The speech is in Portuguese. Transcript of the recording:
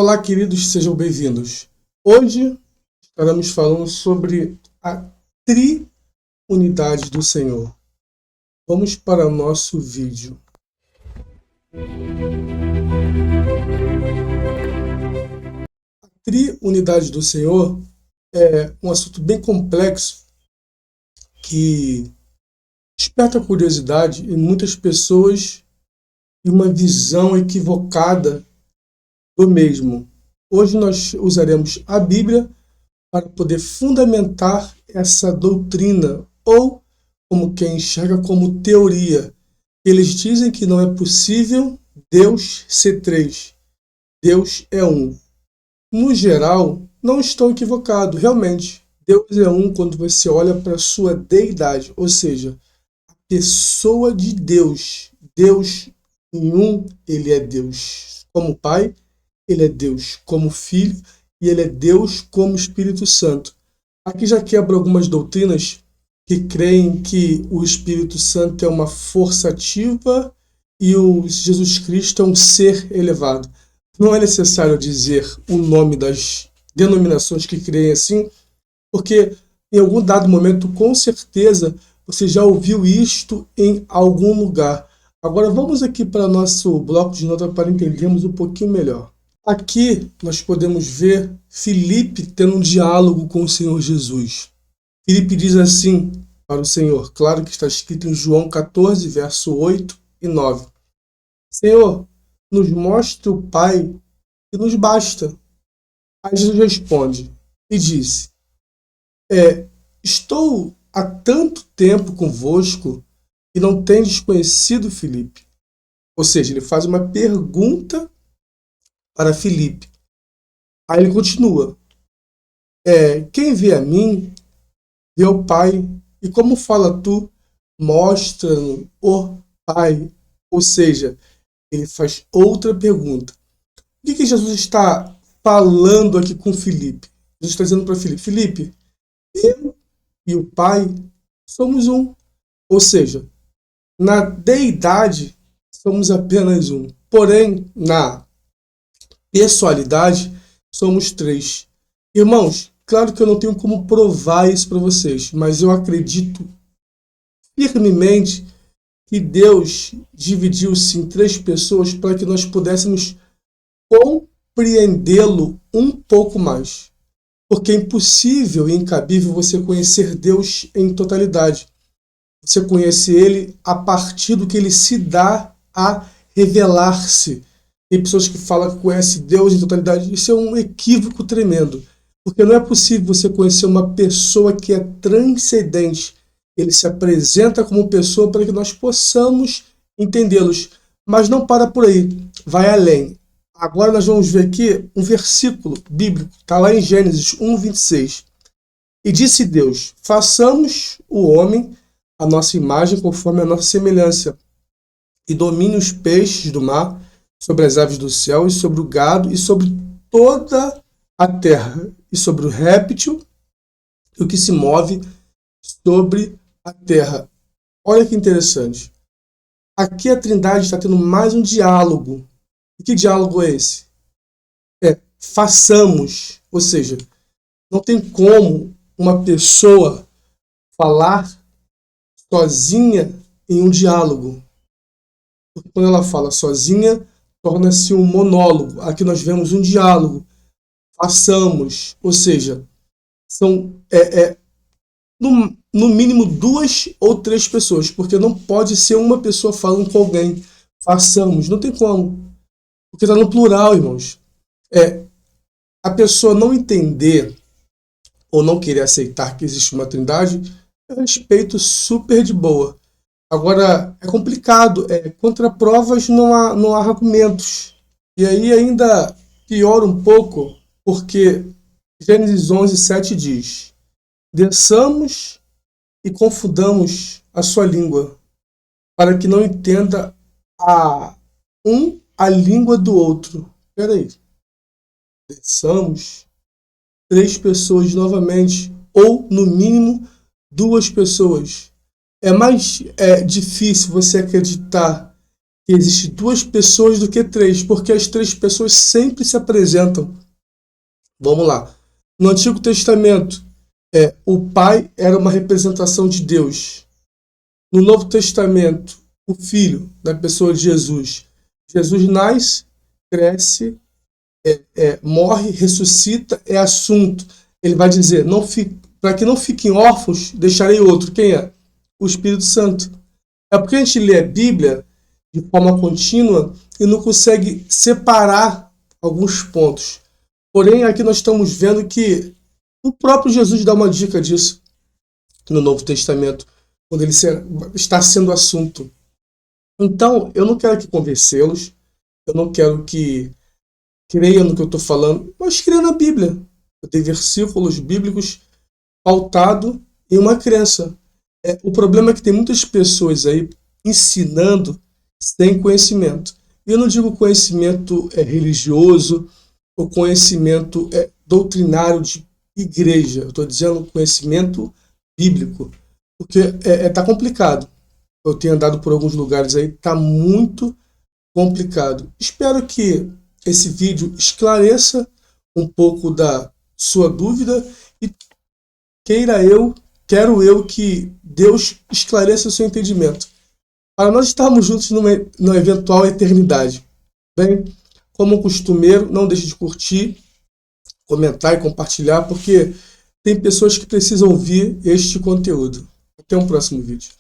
Olá, queridos, sejam bem-vindos. Hoje estaremos falando sobre a triunidade do Senhor. Vamos para o nosso vídeo. A triunidade do Senhor é um assunto bem complexo que desperta curiosidade em muitas pessoas e uma visão equivocada do mesmo. Hoje nós usaremos a Bíblia para poder fundamentar essa doutrina, ou como quem enxerga como teoria. Eles dizem que não é possível Deus ser três. Deus é um. No geral, não estão equivocados. Realmente, Deus é um quando você olha para a sua deidade, ou seja, a pessoa de Deus. Deus em um, ele é Deus como Pai, ele é Deus como Filho e ele é Deus como Espírito Santo. Aqui já quebra algumas doutrinas que creem que o Espírito Santo é uma força ativa e o Jesus Cristo é um ser elevado. Não é necessário dizer o nome das denominações que creem assim, porque em algum dado momento, com certeza, você já ouviu isto em algum lugar. Agora vamos aqui para nosso bloco de notas para entendermos um pouquinho melhor. Aqui nós podemos ver Filipe tendo um diálogo com o Senhor Jesus. Filipe diz assim para o Senhor, claro que está escrito em João 14, verso 8 e 9. Senhor, nos mostre o Pai e nos basta. Aí Jesus responde e disse, estou há tanto tempo convosco e não tendes conhecido Filipe. Ou seja, ele faz uma pergunta para Filipe. Aí ele continua. Quem vê a mim, vê o Pai. E como fala tu, mostra o Pai. Ou seja, ele faz outra pergunta. O que Jesus está falando aqui com Filipe? Jesus está dizendo para Filipe, Filipe, eu e o Pai somos um. Ou seja, na deidade somos apenas um. Porém, na pessoalidade, somos três. Irmãos, claro que eu não tenho como provar isso para vocês, mas eu acredito firmemente que Deus dividiu-se em três pessoas para que nós pudéssemos compreendê-lo um pouco mais. Porque é impossível e incabível você conhecer Deus em totalidade. Você conhece Ele a partir do que Ele se dá a revelar-se. Tem pessoas que falam que conhecem Deus em totalidade. Isso é um equívoco tremendo. Porque não é possível você conhecer uma pessoa que é transcendente. Ele se apresenta como pessoa para que nós possamos entendê-los. Mas não para por aí. Vai além. Agora nós vamos ver aqui um versículo bíblico. Está lá em Gênesis 1, 26. E disse Deus, façamos o homem a nossa imagem conforme a nossa semelhança. E domine os peixes do mar, sobre as aves do céu, e sobre o gado, e sobre toda a terra, e sobre o réptil, e o que se move sobre a terra. Olha que interessante. Aqui a Trindade está tendo mais um diálogo. E que diálogo é esse? Façamos. Ou seja, não tem como uma pessoa falar sozinha em um diálogo. Porque quando ela fala sozinha, torna-se um monólogo. Aqui nós vemos um diálogo. Façamos. Ou seja, são no mínimo duas ou três pessoas. Porque não pode ser uma pessoa falando com alguém. Façamos. Não tem como. Porque está no plural, irmãos. A pessoa não entender ou não querer aceitar que existe uma trindade, eu respeito super de boa. Agora, é complicado. Contra provas não há argumentos. E aí ainda piora um pouco, porque Gênesis 11, 7 diz, desçamos e confundamos a sua língua, para que não entenda a língua do outro. Espera aí. Desçamos três pessoas novamente, ou no mínimo duas pessoas. É mais difícil você acreditar que existem duas pessoas do que três, porque as três pessoas sempre se apresentam. Vamos lá. No Antigo Testamento, o Pai era uma representação de Deus. No Novo Testamento, o Filho, na pessoa de Jesus. Jesus nasce, cresce, morre, ressuscita, é assunto. Ele vai dizer, para que não fiquem órfãos, deixarei outro. Quem é? O Espírito Santo. É porque a gente lê a Bíblia de forma contínua e não consegue separar alguns pontos. Porém, aqui nós estamos vendo que o próprio Jesus dá uma dica disso no Novo Testamento, quando ele está sendo assunto. Então, eu não quero aqui convencê-los, eu não quero que creiam no que eu estou falando, mas creiam na Bíblia. Eu tenho versículos bíblicos pautados em uma crença. O problema é que tem muitas pessoas aí ensinando sem conhecimento. E eu não digo conhecimento religioso ou conhecimento doutrinário de igreja. Eu estou dizendo conhecimento bíblico. Porque está complicado. Eu tenho andado por alguns lugares aí, está muito complicado. Espero que esse vídeo esclareça um pouco da sua dúvida e quero eu que Deus esclareça o seu entendimento, para nós estarmos juntos numa eventual eternidade. Bem, como costumeiro, não deixe de curtir, comentar e compartilhar, porque tem pessoas que precisam ouvir este conteúdo. Até um próximo vídeo.